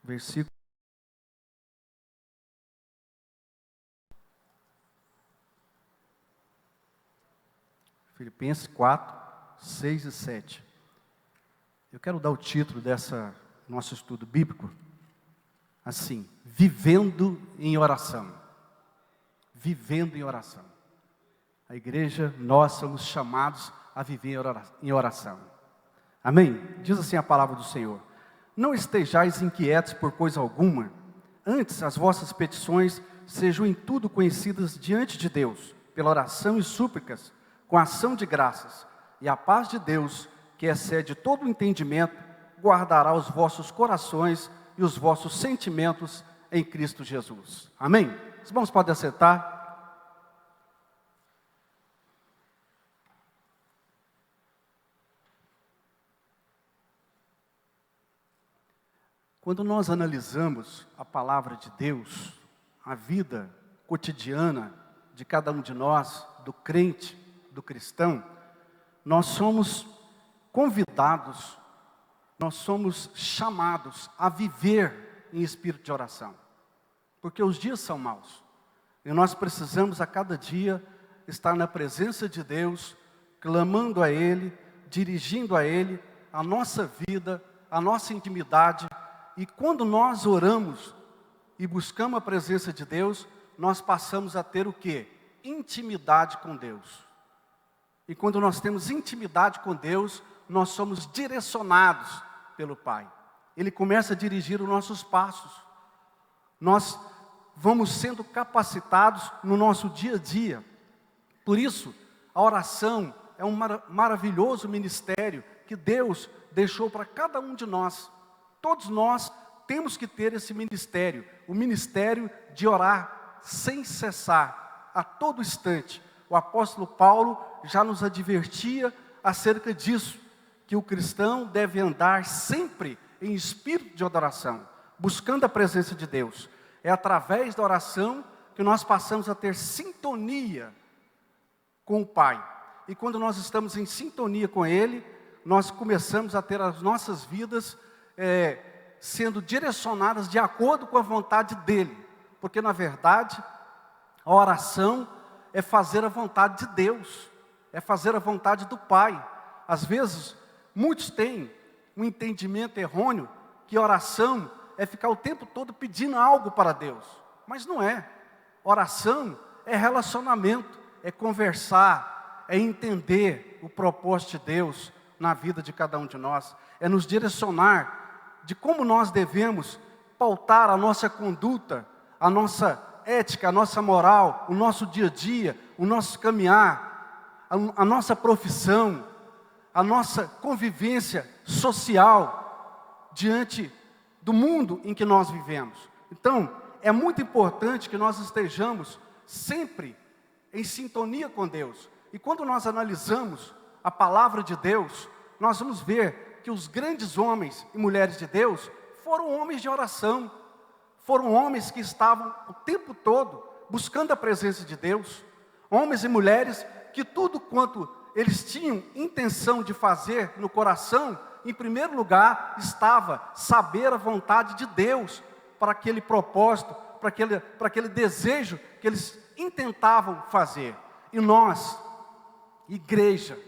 versículo. Filipenses 4, 6 e 7. Eu quero dar o título dessa nosso estudo bíblico assim: vivendo em oração. Vivendo em oração. A igreja, nós somos chamados a viver em oração. Amém? Diz assim a palavra do Senhor: não estejais inquietos por coisa alguma, antes as vossas petições sejam em tudo conhecidas diante de Deus, pela oração e súplicas, com ação de graças, e a paz de Deus, que excede todo o entendimento, guardará os vossos corações e os vossos sentimentos em Cristo Jesus. Amém? Os irmãos podem assentar. Quando nós analisamos a palavra de Deus, a vida cotidiana de cada um de nós, do crente, do cristão, nós somos convidados, nós somos chamados a viver em espírito de oração. Porque os dias são maus. E nós precisamos a cada dia estar na presença de Deus, clamando a Ele, dirigindo a Ele a nossa vida, a nossa intimidade. E quando nós oramos e buscamos a presença de Deus, nós passamos a ter o quê? Intimidade com Deus. E quando nós temos intimidade com Deus, nós somos direcionados pelo Pai. Ele começa a dirigir os nossos passos. Nós vamos sendo capacitados no nosso dia a dia. Por isso, a oração é um maravilhoso ministério que Deus deixou para cada um de nós. Todos nós temos que ter esse ministério, o ministério de orar sem cessar, a todo instante. O apóstolo Paulo já nos advertia acerca disso, que o cristão deve andar sempre em espírito de adoração, buscando a presença de Deus. É através da oração que nós passamos a ter sintonia com o Pai. E quando nós estamos em sintonia com Ele, nós começamos a ter as nossas vidas sendo direcionadas de acordo com a vontade dEle. Porque, na verdade, a oração é fazer a vontade de Deus, é fazer a vontade do Pai. Às vezes, muitos têm um entendimento errôneo que oração é ficar o tempo todo pedindo algo para Deus. Mas não é. Oração é relacionamento, é conversar, é entender o propósito de Deus na vida de cada um de nós, é nos direcionar de como nós devemos pautar a nossa conduta, a nossa ética, a nossa moral, o nosso dia a dia, o nosso caminhar, a nossa profissão, a nossa convivência social diante do mundo em que nós vivemos. Então, é muito importante que nós estejamos sempre em sintonia com Deus. E quando nós analisamos a palavra de Deus, nós vamos ver que os grandes homens e mulheres de Deus foram homens de oração, foram homens que estavam o tempo todo buscando a presença de Deus, homens e mulheres que tudo quanto eles tinham intenção de fazer no coração, em primeiro lugar estava saber a vontade de Deus para aquele propósito, para aquele desejo que eles intentavam fazer. E nós, igreja,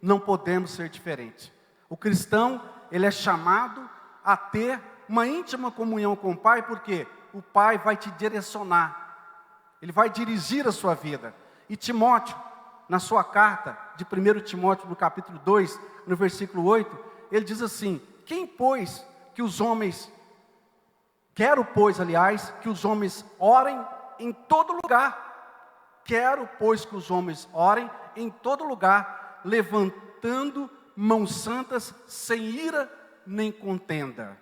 não podemos ser diferentes. O cristão, ele é chamado a ter uma íntima comunhão com o Pai, porque o Pai vai te direcionar, Ele vai dirigir a sua vida. E Timóteo, na sua carta de 1 Timóteo, no capítulo 2, no versículo 8, ele diz assim: quero, pois, que os homens orem em todo lugar. Quero, pois, que os homens orem em todo lugar, levantando mãos santas, sem ira nem contenda.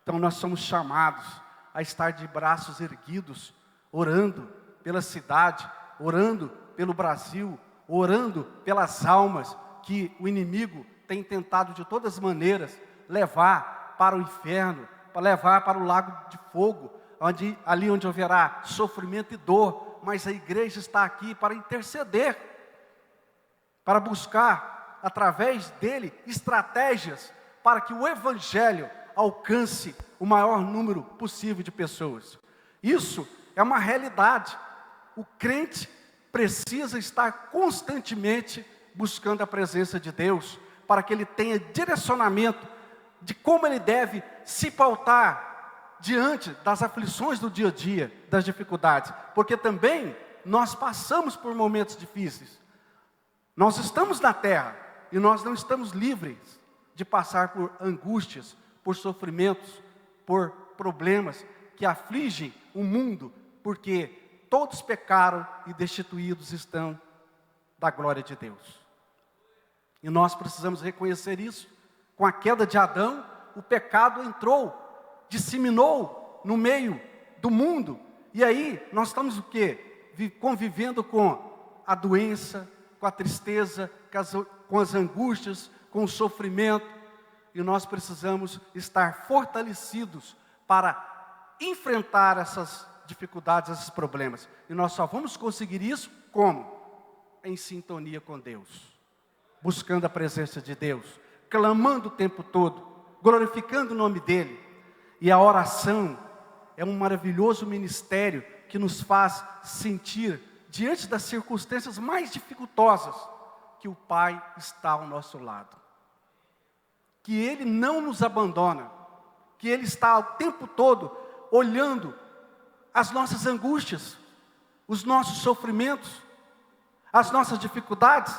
Então nós somos chamados a estar de braços erguidos, orando pela cidade, orando pelo Brasil, orando pelas almas que o inimigo tem tentado de todas as maneiras levar para o inferno, para levar para o lago de fogo, ali onde haverá sofrimento e dor. Mas a igreja está aqui para interceder, para buscar através dele estratégias para que o Evangelho alcance o maior número possível de pessoas. Isso é uma realidade. O crente precisa estar constantemente buscando a presença de Deus, para que ele tenha direcionamento de como ele deve se pautar diante das aflições do dia a dia, das dificuldades, porque também nós passamos por momentos difíceis. Nós estamos na terra e nós não estamos livres de passar por angústias, por sofrimentos, por problemas que afligem o mundo, porque todos pecaram e destituídos estão da glória de Deus. E nós precisamos reconhecer isso. Com a queda de Adão, o pecado entrou, disseminou no meio do mundo. E aí nós estamos o quê? Convivendo com a doença, com a tristeza, com as angústias, com o sofrimento. E nós precisamos estar fortalecidos para enfrentar essas dificuldades, esses problemas. E nós só vamos conseguir isso como? Em sintonia com Deus, buscando a presença de Deus, clamando o tempo todo, glorificando o nome dEle. E a oração é um maravilhoso ministério que nos faz sentir, diante das circunstâncias mais dificultosas, que o Pai está ao nosso lado, que Ele não nos abandona, que Ele está o tempo todo olhando as nossas angústias, os nossos sofrimentos, as nossas dificuldades.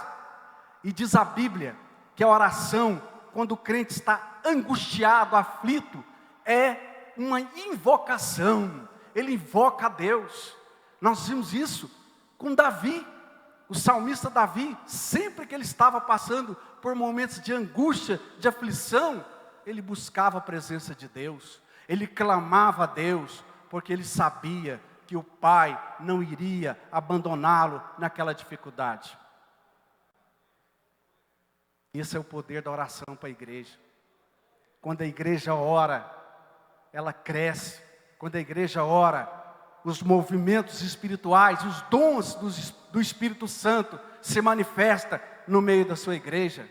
E diz a Bíblia que a oração, quando o crente está angustiado, aflito, é uma invocação. Ele invoca a Deus. Nós vimos isso com Davi. O salmista Davi, sempre que ele estava passando por momentos de angústia, de aflição, ele buscava a presença de Deus. Ele clamava a Deus, porque ele sabia que o Pai não iria abandoná-lo naquela dificuldade. Esse é o poder da oração para a igreja. Quando a igreja ora, ela cresce. Quando a igreja ora, os movimentos espirituais, os dons do Espírito Santo se manifestam no meio da sua igreja.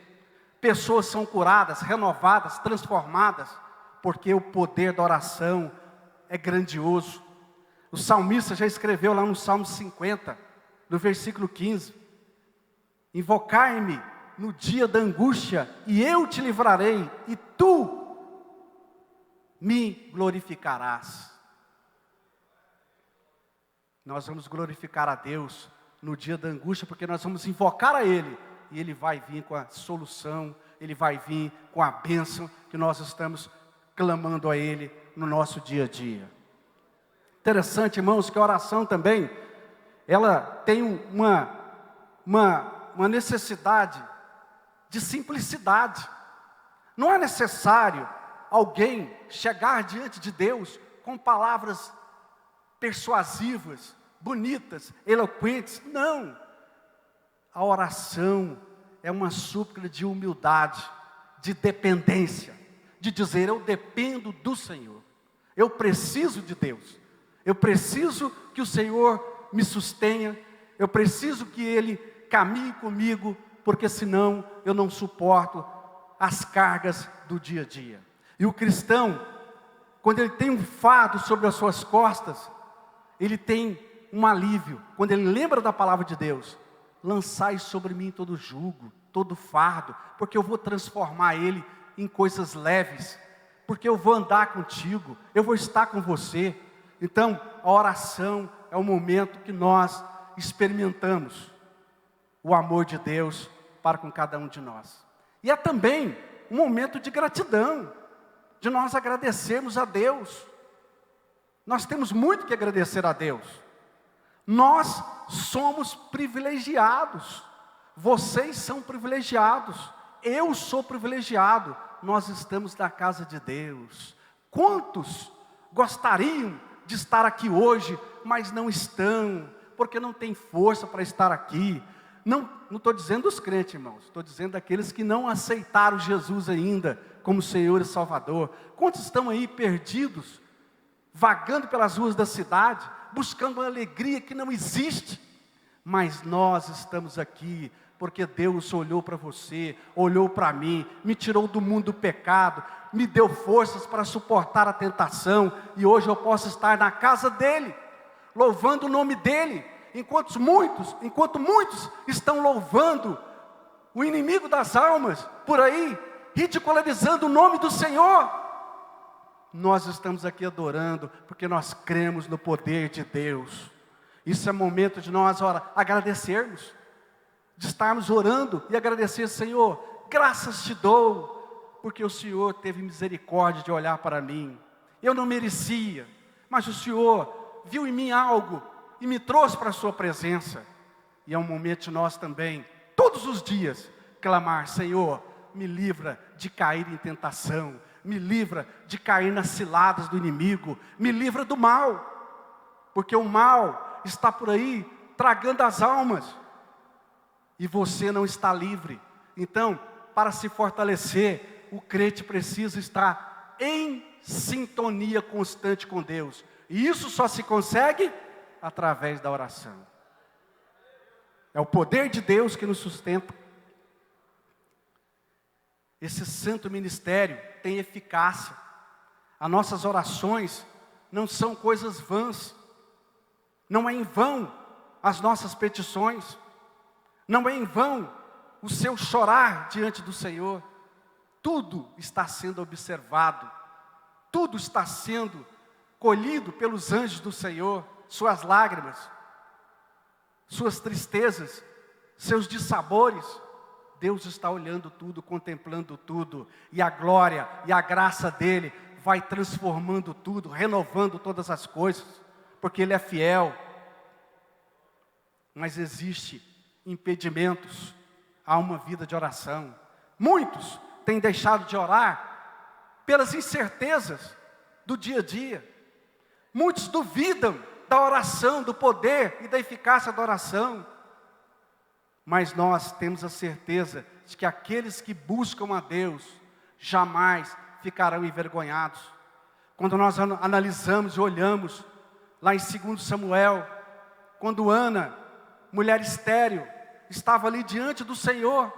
Pessoas são curadas, renovadas, transformadas, porque o poder da oração é grandioso. O salmista já escreveu lá no Salmo 50, no versículo 15: Invocai-me no dia da angústia, e eu te livrarei, e tu me glorificarás. Nós vamos glorificar a Deus no dia da angústia, porque nós vamos invocar a Ele, e Ele vai vir com a solução, Ele vai vir com a bênção que nós estamos clamando a Ele no nosso dia a dia. Interessante, irmãos, que a oração também, ela tem uma necessidade de simplicidade. Não é necessário alguém chegar diante de Deus com palavras persuasivas, bonitas, eloquentes. Não. A oração é uma súplica de humildade, de dependência, de dizer: eu dependo do Senhor, eu preciso de Deus, eu preciso que o Senhor me sustenha, eu preciso que Ele caminhe comigo, porque senão eu não suporto as cargas do dia a dia. E o cristão, quando ele tem um fardo sobre as suas costas, ele tem um alívio. Quando ele lembra da palavra de Deus: lançai sobre mim todo jugo, todo fardo, porque eu vou transformar ele em coisas leves, porque eu vou andar contigo, eu vou estar com você. Então, a oração é o momento que nós experimentamos o amor de Deus para com cada um de nós. E é também um momento de gratidão, de nós agradecermos a Deus. Nós temos muito que agradecer a Deus. Nós somos privilegiados. Vocês são privilegiados. Eu sou privilegiado. Nós estamos na casa de Deus. Quantos gostariam de estar aqui hoje, mas não estão, porque não tem força para estar aqui? Não estou dizendo os crentes, irmãos. Estou dizendo daqueles que não aceitaram Jesus ainda como Senhor e Salvador. Quantos estão aí perdidos, vagando pelas ruas da cidade, buscando uma alegria que não existe? Mas nós estamos aqui porque Deus olhou para você, olhou para mim, me tirou do mundo do pecado, me deu forças para suportar a tentação, e hoje eu posso estar na casa dEle, louvando o nome dEle, enquanto muitos estão louvando o inimigo das almas, por aí, ridicularizando o nome do Senhor. Nós estamos aqui adorando, porque nós cremos no poder de Deus. Isso é momento de nós agradecermos, de estarmos orando e agradecer: Senhor, graças te dou, porque o Senhor teve misericórdia de olhar para mim. Eu não merecia, mas o Senhor viu em mim algo e me trouxe para a sua presença. E é um momento de nós também, todos os dias, clamar: Senhor, me livra de cair em tentação, me livra de cair nas ciladas do inimigo, me livra do mal, porque o mal está por aí, tragando as almas, e você não está livre. Então, para se fortalecer, o crente precisa estar em sintonia constante com Deus, e isso só se consegue através da oração. É o poder de Deus que nos sustenta. Esse santo ministério tem eficácia. As nossas orações não são coisas vãs. Não é em vão as nossas petições. Não é em vão o seu chorar diante do Senhor. Tudo está sendo observado. Tudo está sendo colhido pelos anjos do Senhor. Suas lágrimas, suas tristezas, seus dissabores. Deus está olhando tudo, contemplando tudo, e a glória e a graça dEle vai transformando tudo, renovando todas as coisas, porque Ele é fiel. Mas existe impedimentos a uma vida de oração. Muitos têm deixado de orar pelas incertezas do dia a dia. Muitos duvidam da oração, do poder e da eficácia da oração. Mas nós temos a certeza de que aqueles que buscam a Deus jamais ficarão envergonhados. Quando nós analisamos e olhamos lá em 2 Samuel, quando Ana, mulher estéril, estava ali diante do Senhor,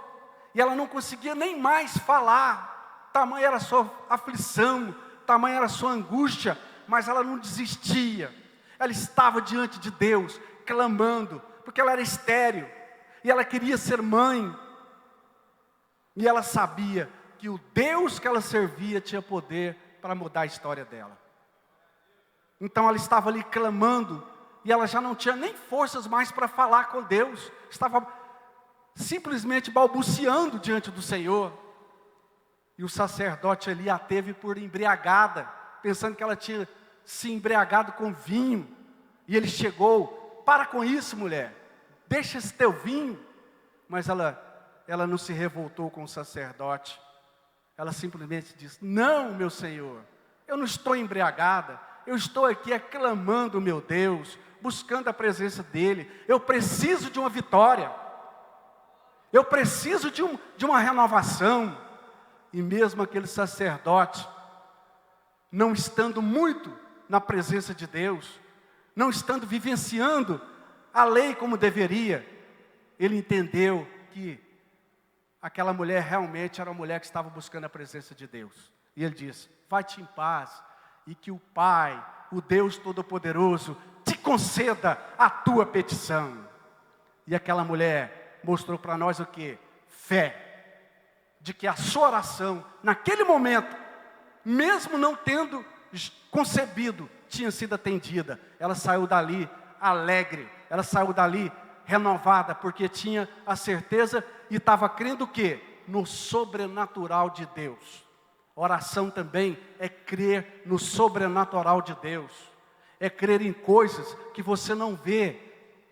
e ela não conseguia nem mais falar, tamanha era a sua aflição, tamanha era a sua angústia, mas ela não desistia. Ela estava diante de Deus, clamando, porque ela era estéril, e ela queria ser mãe, e ela sabia que o Deus que ela servia tinha poder para mudar a história dela. Então ela estava ali clamando, e ela já não tinha nem forças mais para falar com Deus, estava simplesmente balbuciando diante do Senhor. E o sacerdote ali a teve por embriagada, pensando que ela tinha se embriagado com vinho, e ele chegou: para com isso, mulher, deixa esse teu vinho. Mas ela não se revoltou com o sacerdote. Ela simplesmente disse: não, meu Senhor, eu não estou embriagada, eu estou aqui aclamando o meu Deus, buscando a presença dEle. Eu preciso de uma vitória, eu preciso de uma renovação. E mesmo aquele sacerdote, não estando muito na presença de Deus, não estando vivenciando a lei como deveria, ele entendeu que aquela mulher realmente era uma mulher que estava buscando a presença de Deus. E ele disse: vai-te em paz, e que o Pai, o Deus Todo-Poderoso, te conceda a tua petição. E aquela mulher mostrou para nós o quê? Fé, de que a sua oração, naquele momento, mesmo não tendo concebido, tinha sido atendida. Ela saiu dali alegre, ela saiu dali renovada, porque tinha a certeza e estava crendo o quê? No sobrenatural de Deus. Oração também é crer no sobrenatural de Deus, é crer em coisas que você não vê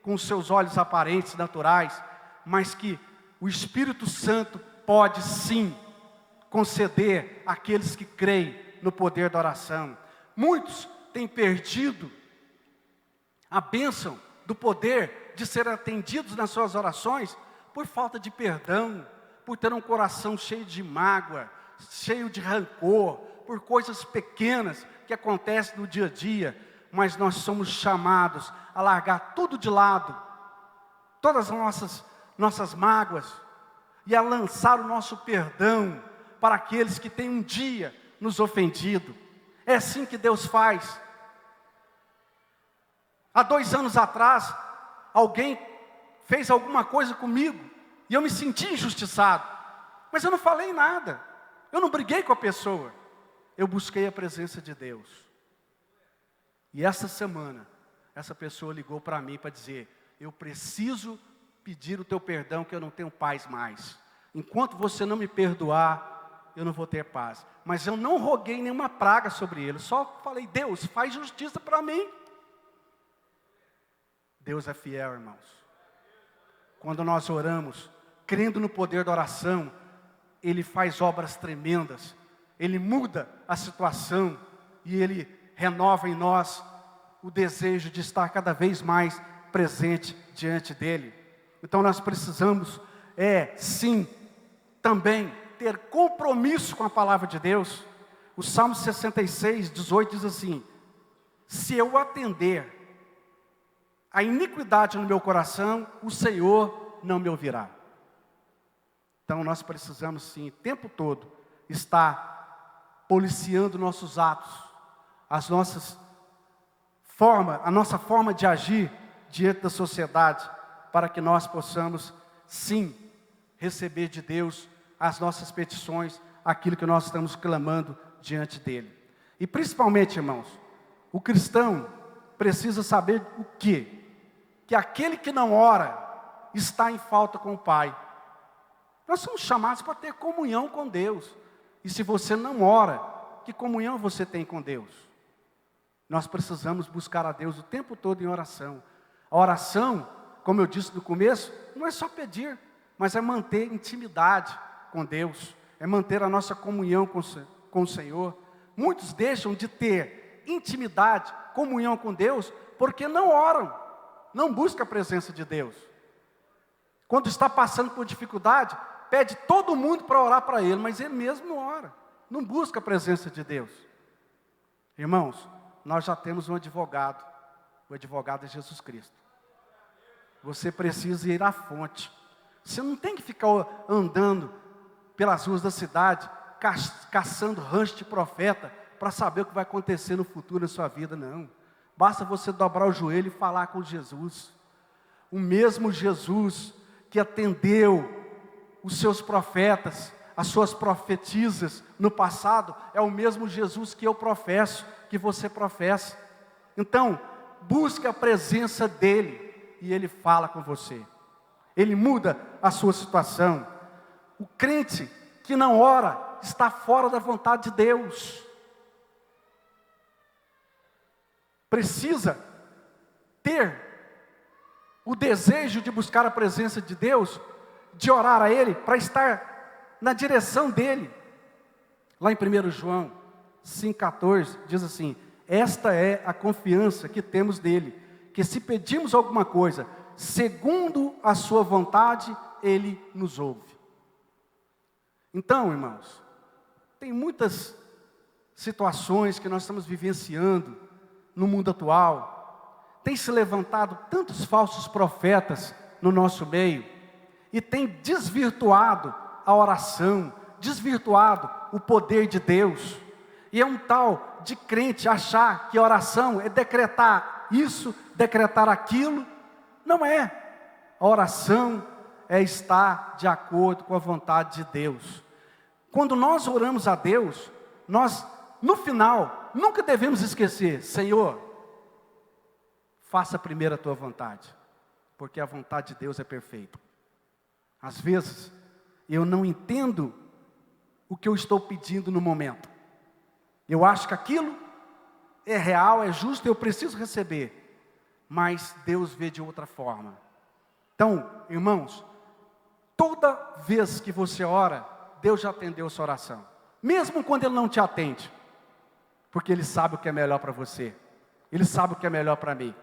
com os seus olhos aparentes, naturais, mas que o Espírito Santo pode sim conceder àqueles que creem no poder da oração. Muitos têm perdido a bênção do poder de ser atendidos nas suas orações por falta de perdão, por ter um coração cheio de mágoa, cheio de rancor, por coisas pequenas que acontecem no dia a dia. Mas nós somos chamados a largar tudo de lado, todas as nossas mágoas, e a lançar o nosso perdão para aqueles que têm um dia nos ofendido. É assim que Deus faz. Há 2 anos atrás, alguém fez alguma coisa comigo e eu me senti injustiçado. Mas eu não falei nada. Eu não briguei com a pessoa. Eu busquei a presença de Deus. E essa semana, essa pessoa ligou para mim para dizer: eu preciso pedir o teu perdão, que eu não tenho paz mais. Enquanto você não me perdoar, eu não vou ter paz. Mas eu não roguei nenhuma praga sobre ele. Só falei: Deus, faz justiça para mim. Deus é fiel, irmãos. Quando nós oramos, crendo no poder da oração, Ele faz obras tremendas. Ele muda a situação e Ele renova em nós o desejo de estar cada vez mais presente diante dEle. Então nós precisamos, sim, também ter compromisso com a palavra de Deus. O Salmo 66, 18 diz assim: se eu atender a iniquidade no meu coração, o Senhor não me ouvirá. Então nós precisamos sim, o tempo todo, estar policiando nossos atos, a nossa forma de agir diante da sociedade, para que nós possamos sim receber de Deus as nossas petições, aquilo que nós estamos clamando diante dEle. E principalmente, irmãos, o cristão precisa saber o quê? Que aquele que não ora está em falta com o Pai. Nós somos chamados para ter comunhão com Deus. E se você não ora, que comunhão você tem com Deus? Nós precisamos buscar a Deus o tempo todo em oração. A oração, como eu disse no começo, não é só pedir, mas é manter intimidade com Deus, é manter a nossa comunhão com o Senhor. Muitos deixam de ter intimidade, comunhão com Deus, porque não oram, não buscam a presença de Deus. Quando está passando por dificuldade, pede todo mundo para orar para ele, mas ele mesmo não ora, não busca a presença de Deus. Irmãos, nós já temos um advogado, o advogado é Jesus Cristo. Você precisa ir à fonte. Você não tem que ficar andando pelas ruas da cidade, caçando rancho de profeta, para saber o que vai acontecer no futuro na sua vida, não. Basta você dobrar o joelho e falar com Jesus. O mesmo Jesus que atendeu os seus profetas, as suas profetisas no passado, é o mesmo Jesus que eu professo, que você professa. Então, busque a presença dEle, e Ele fala com você. Ele muda a sua situação. O crente que não ora, está fora da vontade de Deus. Precisa ter o desejo de buscar a presença de Deus, de orar a Ele, para estar na direção dEle. Lá em 1 João 5,14, diz assim: esta é a confiança que temos nele, que se pedimos alguma coisa, segundo a sua vontade, Ele nos ouve. Então, irmãos, tem muitas situações que nós estamos vivenciando no mundo atual. Tem se levantado tantos falsos profetas no nosso meio, e tem desvirtuado a oração, desvirtuado o poder de Deus. E é um tal de crente achar que a oração é decretar isso, decretar aquilo. Não é. A oração é estar de acordo com a vontade de Deus. Quando nós oramos a Deus, nós, no final, nunca devemos esquecer: Senhor, faça primeiro a tua vontade, porque a vontade de Deus é perfeita. Às vezes, eu não entendo o que eu estou pedindo no momento. Eu acho que aquilo é real, é justo, eu preciso receber. Mas Deus vê de outra forma. Então, irmãos, toda vez que você ora, Deus já atendeu a sua oração. Mesmo quando Ele não te atende. Porque Ele sabe o que é melhor para você. Ele sabe o que é melhor para mim.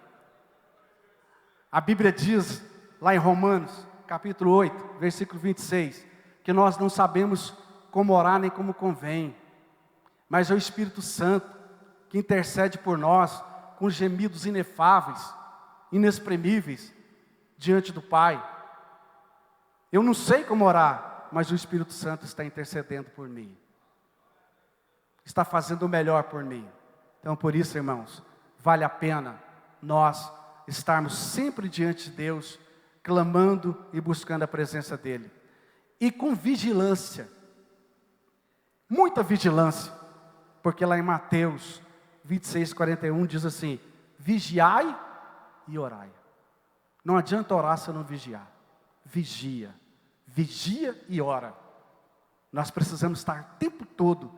A Bíblia diz, lá em Romanos, capítulo 8, versículo 26, que nós não sabemos como orar nem como convém. Mas é o Espírito Santo que intercede por nós com gemidos inefáveis, inexprimíveis, diante do Pai. Eu não sei como orar, mas o Espírito Santo está intercedendo por mim. está fazendo o melhor por mim. Então, por isso, irmãos, vale a pena nós estarmos sempre diante de Deus, clamando e buscando a presença dEle. E com vigilância, muita vigilância, porque lá em Mateus 26:41 diz assim: vigiai e orai. Não adianta orar se eu não vigiar. Vigia e ora. Nós precisamos estar o tempo todo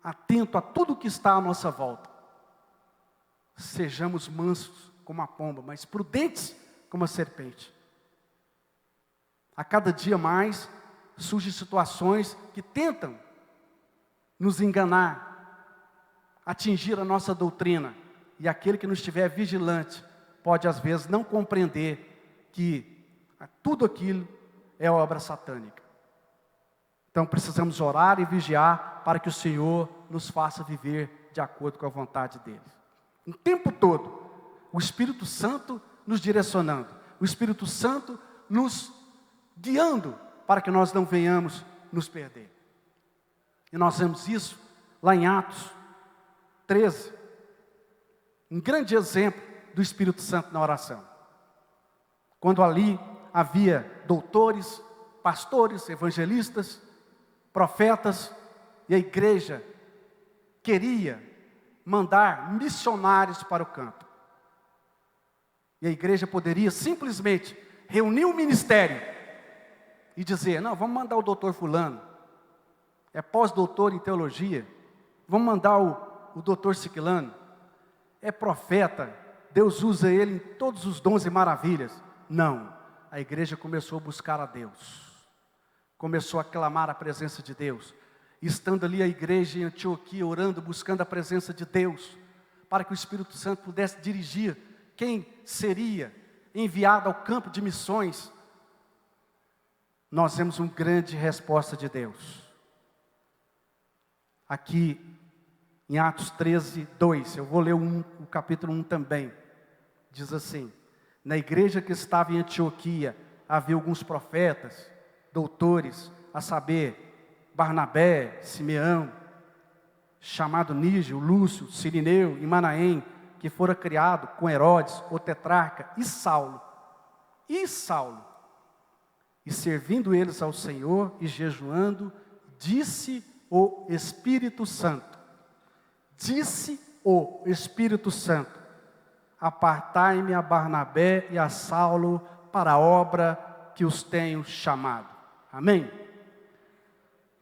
atento a tudo que está à nossa volta. Sejamos mansos como a pomba, mas prudentes como a serpente. A cada dia mais surgem situações que tentam nos enganar, atingir a nossa doutrina. E aquele que não estiver vigilante pode às vezes não compreender que tudo aquilo é obra satânica. Então precisamos orar e vigiar para que o Senhor nos faça viver de acordo com a vontade dEle. O tempo todo, o Espírito Santo nos direcionando, o Espírito Santo nos guiando para que nós não venhamos nos perder. E nós vemos isso lá em Atos 13, um grande exemplo do Espírito Santo na oração. Quando ali havia doutores, pastores, evangelistas, profetas, e a igreja queria mandar missionários para o campo. E a igreja poderia simplesmente reunir o ministério e dizer: não, vamos mandar o doutor fulano, é pós-doutor em teologia, vamos mandar o doutor ciclano, é profeta, Deus usa ele em todos os dons e maravilhas. Não, a igreja começou a buscar a Deus, começou a clamar a presença de Deus. Estando ali a igreja em Antioquia, orando, buscando a presença de Deus, para que o Espírito Santo pudesse dirigir quem seria enviado ao campo de missões, nós vemos uma grande resposta de Deus. Aqui em Atos 13:2, eu vou ler o capítulo 1 também, diz assim: na igreja que estava em Antioquia, havia alguns profetas, doutores, a saber, Barnabé, Simeão, chamado Nígio, Lúcio, Cirineu e Manaém, que fora criado com Herodes, o tetrarca, e Saulo. E servindo eles ao Senhor e jejuando, disse o Espírito Santo, apartai-me a Barnabé e a Saulo para a obra que os tenho chamado. Amém?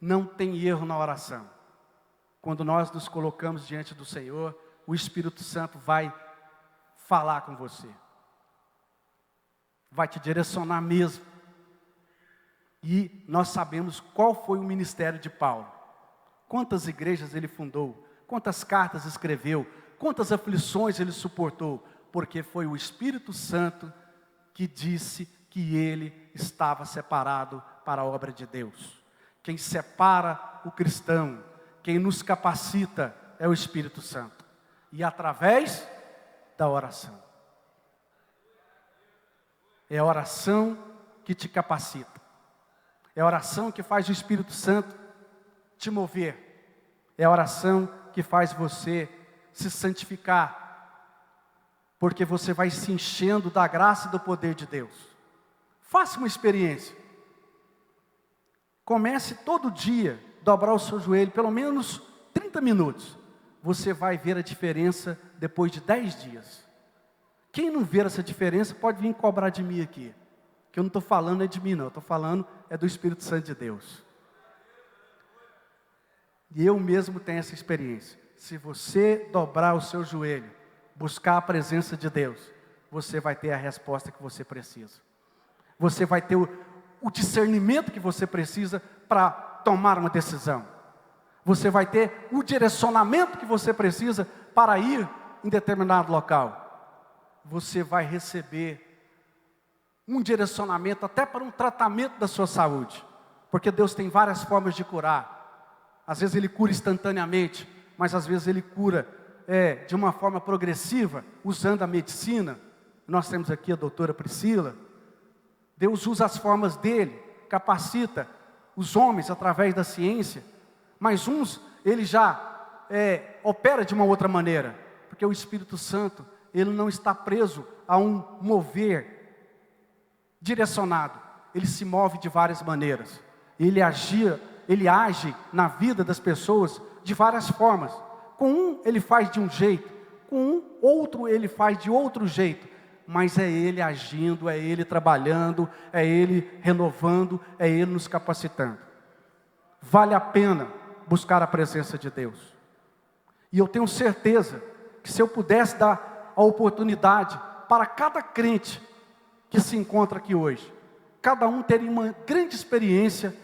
Não tem erro na oração. Quando nós nos colocamos diante do Senhor, o Espírito Santo vai falar com você. Vai te direcionar mesmo. E nós sabemos qual foi o ministério de Paulo. Quantas igrejas ele fundou, quantas cartas escreveu, quantas aflições ele suportou, porque foi o Espírito Santo que disse que ele estava separado para a obra de Deus. Quem separa o cristão, quem nos capacita é o Espírito Santo. E através da oração. É a oração que te capacita. É a oração que faz o Espírito Santo te mover. É a oração que faz você se santificar. Porque você vai se enchendo da graça e do poder de Deus. Faça uma experiência. Comece todo dia a dobrar o seu joelho, pelo menos 30 minutos. Você vai ver a diferença depois de 10 dias. Quem não ver essa diferença pode vir cobrar de mim aqui. Que eu não estou falando é de mim não, eu estou falando é do Espírito Santo de Deus. E eu mesmo tenho essa experiência. Se você dobrar o seu joelho, buscar a presença de Deus, você vai ter a resposta que você precisa. Você vai ter o discernimento que você precisa para tomar uma decisão. Você vai ter o direcionamento que você precisa para ir em determinado local. Você vai receber um direcionamento até para um tratamento da sua saúde. Porque Deus tem várias formas de curar. Às vezes Ele cura instantaneamente, mas às vezes Ele cura de uma forma progressiva, usando a medicina. Nós temos aqui a doutora Priscila. Deus usa as formas dEle, capacita os homens através da ciência, mas uns ele já opera de uma outra maneira. Porque o Espírito Santo, ele não está preso a um mover direcionado. Ele se move de várias maneiras. Ele age na vida das pessoas de várias formas. Com um, ele faz de um jeito. Com um, outro, ele faz de outro jeito. Mas é Ele agindo, é Ele trabalhando, é Ele renovando, é Ele nos capacitando. Vale a pena buscar a presença de Deus. E eu tenho certeza que se eu pudesse dar a oportunidade para cada crente que se encontra aqui hoje, cada um teria uma grande experiência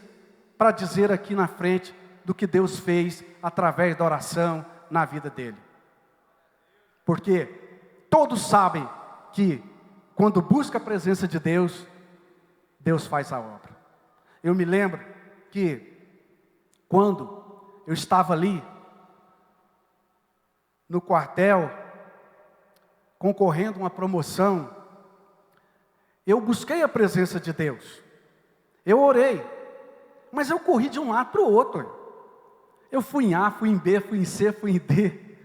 para dizer aqui na frente do que Deus fez através da oração na vida dele. Porque todos sabem que quando busca a presença de Deus, Deus faz a obra. Eu me lembro que quando eu estava ali no quartel, concorrendo a uma promoção, eu busquei a presença de Deus. Eu orei, mas eu corri de um lado para o outro. Eu fui em A, fui em B, fui em C, fui em D.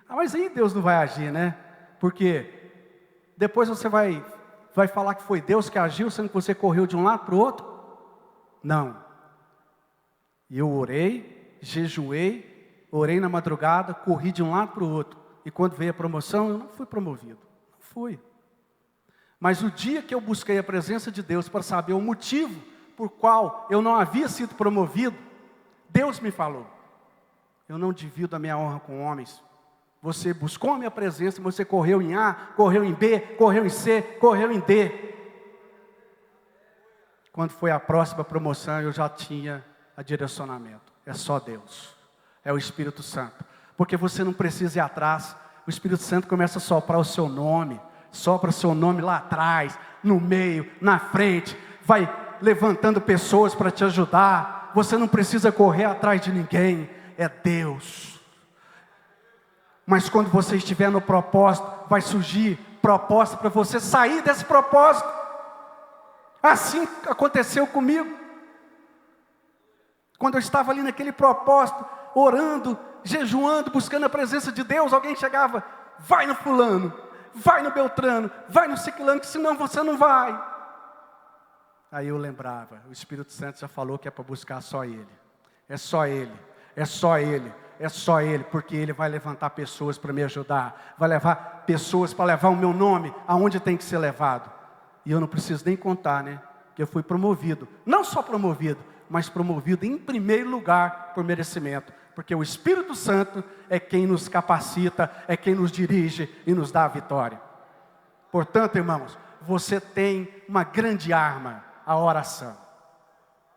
Mas aí Deus não vai agir, né? Porque depois você vai falar que foi Deus que agiu, sendo que você correu de um lado para o outro? Não. Eu orei, jejuei, orei na madrugada, corri de um lado para o outro. E quando veio a promoção, eu não fui promovido. Não fui. Mas o dia que eu busquei a presença de Deus para saber o motivo por qual eu não havia sido promovido, Deus me falou: eu não divido a minha honra com homens. Você buscou a minha presença, você correu em A, correu em B, correu em C, correu em D. Quando foi a próxima promoção, eu já tinha a direcionamento. É só Deus, é o Espírito Santo. Porque você não precisa ir atrás. O Espírito Santo começa a soprar o seu nome. Sopra o seu nome lá atrás, no meio, na frente. Vai levantando pessoas para te ajudar. Você não precisa correr atrás de ninguém. É Deus. Mas quando você estiver no propósito, vai surgir proposta para você sair desse propósito. Assim aconteceu comigo. Quando eu estava ali naquele propósito, orando, jejuando, buscando a presença de Deus, alguém chegava: vai no fulano, vai no Beltrano, vai no ciclano, que senão você não vai. Aí eu lembrava, o Espírito Santo já falou que é para buscar só Ele. É só Ele, é só Ele. É só Ele, porque Ele vai levantar pessoas para me ajudar. Vai levar pessoas para levar o meu nome aonde tem que ser levado. E eu não preciso nem contar, né? Que eu fui promovido. Não só promovido, mas promovido em primeiro lugar por merecimento. Porque o Espírito Santo é quem nos capacita, é quem nos dirige e nos dá a vitória. Portanto, irmãos, você tem uma grande arma, a oração.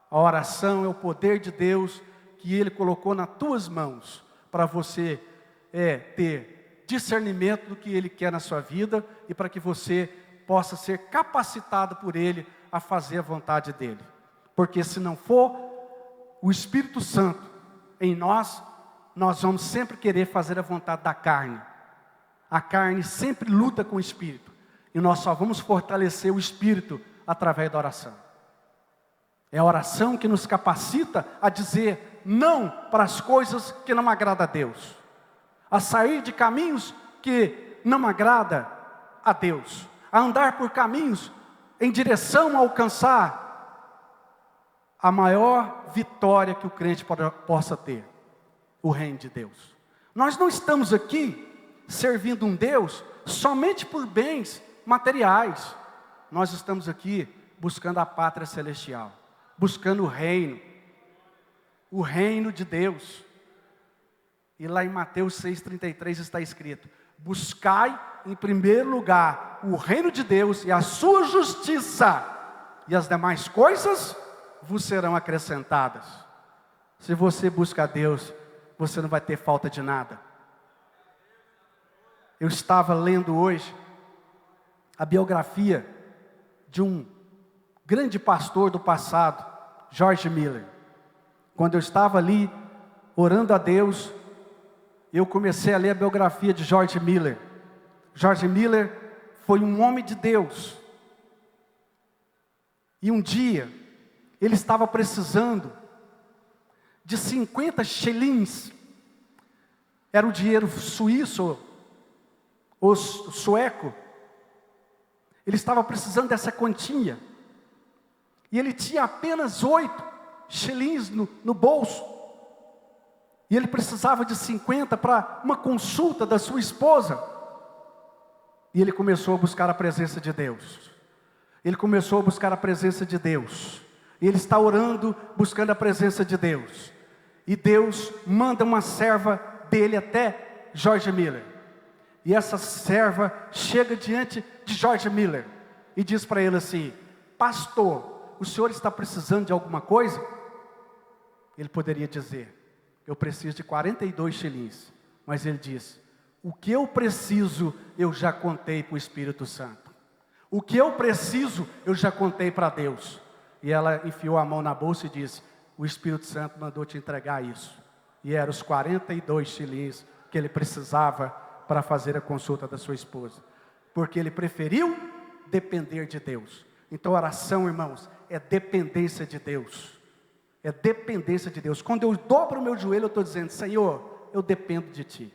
A oração é o poder de Deus que Ele colocou nas tuas mãos, para você ter discernimento do que Ele quer na sua vida, e para que você possa ser capacitado por Ele a fazer a vontade dEle. Porque se não for o Espírito Santo em nós, nós vamos sempre querer fazer a vontade da carne. A carne sempre luta com o Espírito, e nós só vamos fortalecer o Espírito através da oração. É a oração que nos capacita a dizer não para as coisas que não agradam a Deus, a sair de caminhos que não agradam a Deus, a andar por caminhos em direção a alcançar a maior vitória que o crente possa ter, o reino de Deus. Nós não estamos aqui servindo um Deus somente por bens materiais. Nós estamos aqui buscando a pátria celestial, buscando o reino de Deus. E lá em Mateus 6,33 está escrito: buscai em primeiro lugar o reino de Deus e a sua justiça, e as demais coisas vos serão acrescentadas. Se você busca a Deus, você não vai ter falta de nada. Eu estava lendo hoje a biografia de um grande pastor do passado, George Miller. Quando eu estava ali, orando a Deus, eu comecei a ler a biografia de George Miller. George Miller foi um homem de Deus. E um dia, ele estava precisando de 50 shillings era o dinheiro suíço ou sueco. Ele estava precisando dessa quantia. E ele tinha apenas 8 shillings no bolso. E ele precisava de 50 para uma consulta da sua esposa. E ele começou a buscar a presença de Deus. Ele começou a buscar a presença de Deus. E ele está orando, buscando a presença de Deus. E Deus manda uma serva dele até George Miller. E essa serva chega diante de George Miller e diz para ele assim: pastor, o senhor está precisando de alguma coisa? Ele poderia dizer: eu preciso de 42 shillings. Mas ele diz: o que eu preciso, eu já contei para o Espírito Santo. O que eu preciso, eu já contei para Deus. E ela enfiou a mão na bolsa e disse: o Espírito Santo mandou te entregar isso. E eram os 42 shillings que ele precisava para fazer a consulta da sua esposa. Porque ele preferiu depender de Deus. Então oração, irmãos, é dependência de Deus. É dependência de Deus. Quando eu dobro o meu joelho, eu estou dizendo: Senhor, eu dependo de Ti.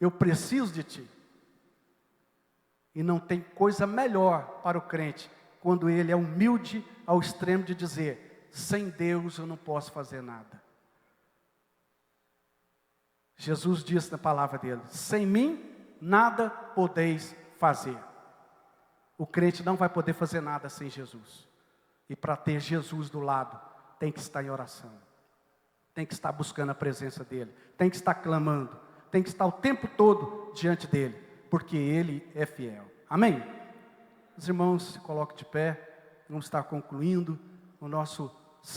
Eu preciso de Ti. E não tem coisa melhor para o crente, quando ele é humilde ao extremo de dizer: sem Deus eu não posso fazer nada. Jesus disse na palavra dele: sem mim, nada podeis fazer. O crente não vai poder fazer nada sem Jesus. E para ter Jesus do lado, tem que estar em oração. Tem que estar buscando a presença dEle. Tem que estar clamando. Tem que estar o tempo todo diante dEle. Porque Ele é fiel. Amém? Os irmãos se coloquem de pé. Vamos estar concluindo o nosso